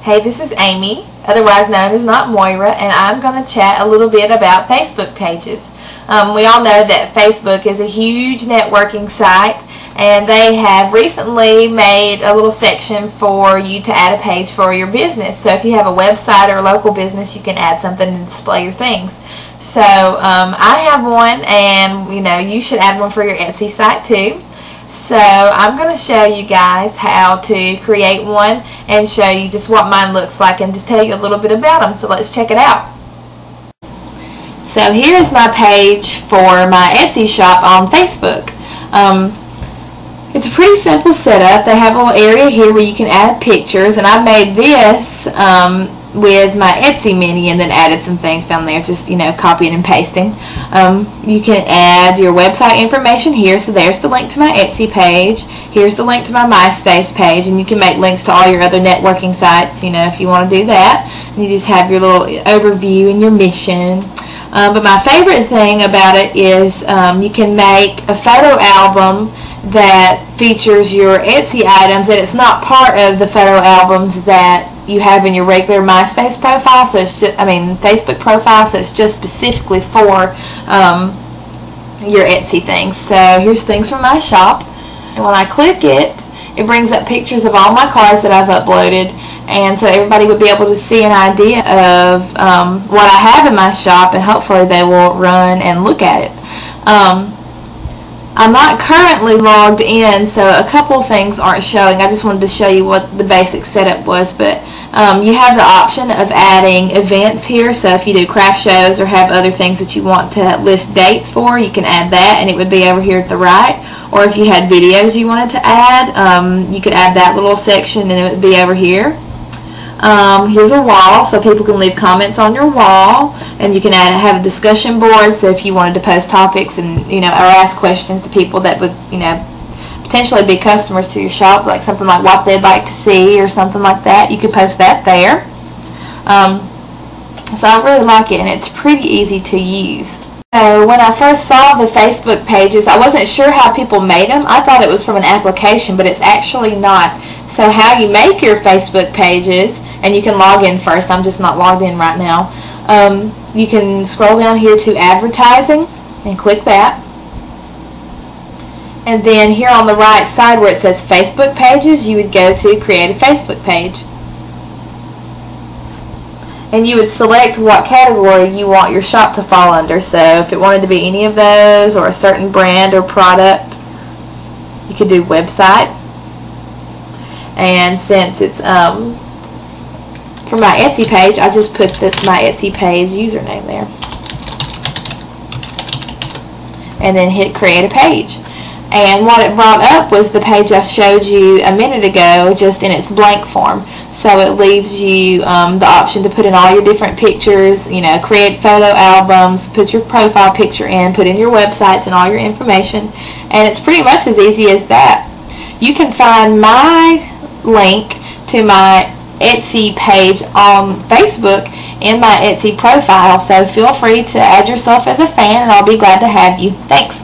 Hey, this is Amy, otherwise known as Not Moira, and I'm going to chat a little bit about Facebook pages. We all know that Facebook is a huge networking site, and they have recently made a little section for you to add a page for your business. So if you have a website or a local business, you can add something to display your things. So I have one, and you should add one for your Etsy site too. So I'm going to show you guys how to create one and show you just what mine looks like and just tell you a little bit about them. So let's check it out. So here's my page for my Etsy shop on Facebook. It's a pretty simple setup. They have a little area here where you can add pictures, and I made this with my Etsy mini and then added some things down there, just copying and pasting. You can add your website information here, so there's the link to my Etsy page, here's the link to my MySpace page, and you can make links to all your other networking sites, if you want to do that. And you just have your little overview and your mission. But my favorite thing about it is you can make a photo album that features your Etsy items, and it's not part of the photo albums that you have in your regular MySpace profile, so it's just, Facebook profile, so it's just specifically for your Etsy things. So here's things from my shop, and when I click it, it brings up pictures of all my cards that I've uploaded, and so everybody would be able to see an idea of what I have in my shop, and hopefully they will run and look at it. I'm not currently logged in, so a couple things aren't showing. I just wanted to show you what the basic setup was, but you have the option of adding events here, so if you do craft shows or have other things that you want to list dates for, you can add that, and it would be over here at the right. Or if you had videos you wanted to add, you could add that little section, and it would be over here. Here's a wall, so people can leave comments on your wall, and you can have a discussion board, so if you wanted to post topics and or ask questions to people that would potentially be customers to your shop, like something like what they'd like to see or something like that, you could post that there. So I really like it, and it's pretty easy to use. So when I first saw the Facebook pages, I wasn't sure how people made them. I thought it was from an application, but it's actually not. So how you make your Facebook pages, and you can log in first, I'm just not logged in right now. You can scroll down here to advertising and click that. And then here on the right side where it says Facebook pages, you would go to create a Facebook page. And you would select what category you want your shop to fall under. So if it wanted to be any of those or a certain brand or product, you could do website. And since it's for my Etsy page, I just put my Etsy page username there. And then hit create a page. And what it brought up was the page I showed you a minute ago, just in its blank form. So it leaves you the option to put in all your different pictures, create photo albums, put your profile picture in, put in your websites and all your information. And it's pretty much as easy as that. You can find my link to my Etsy page on Facebook in my Etsy profile, so feel free to add yourself as a fan, and I'll be glad to have you. Thanks.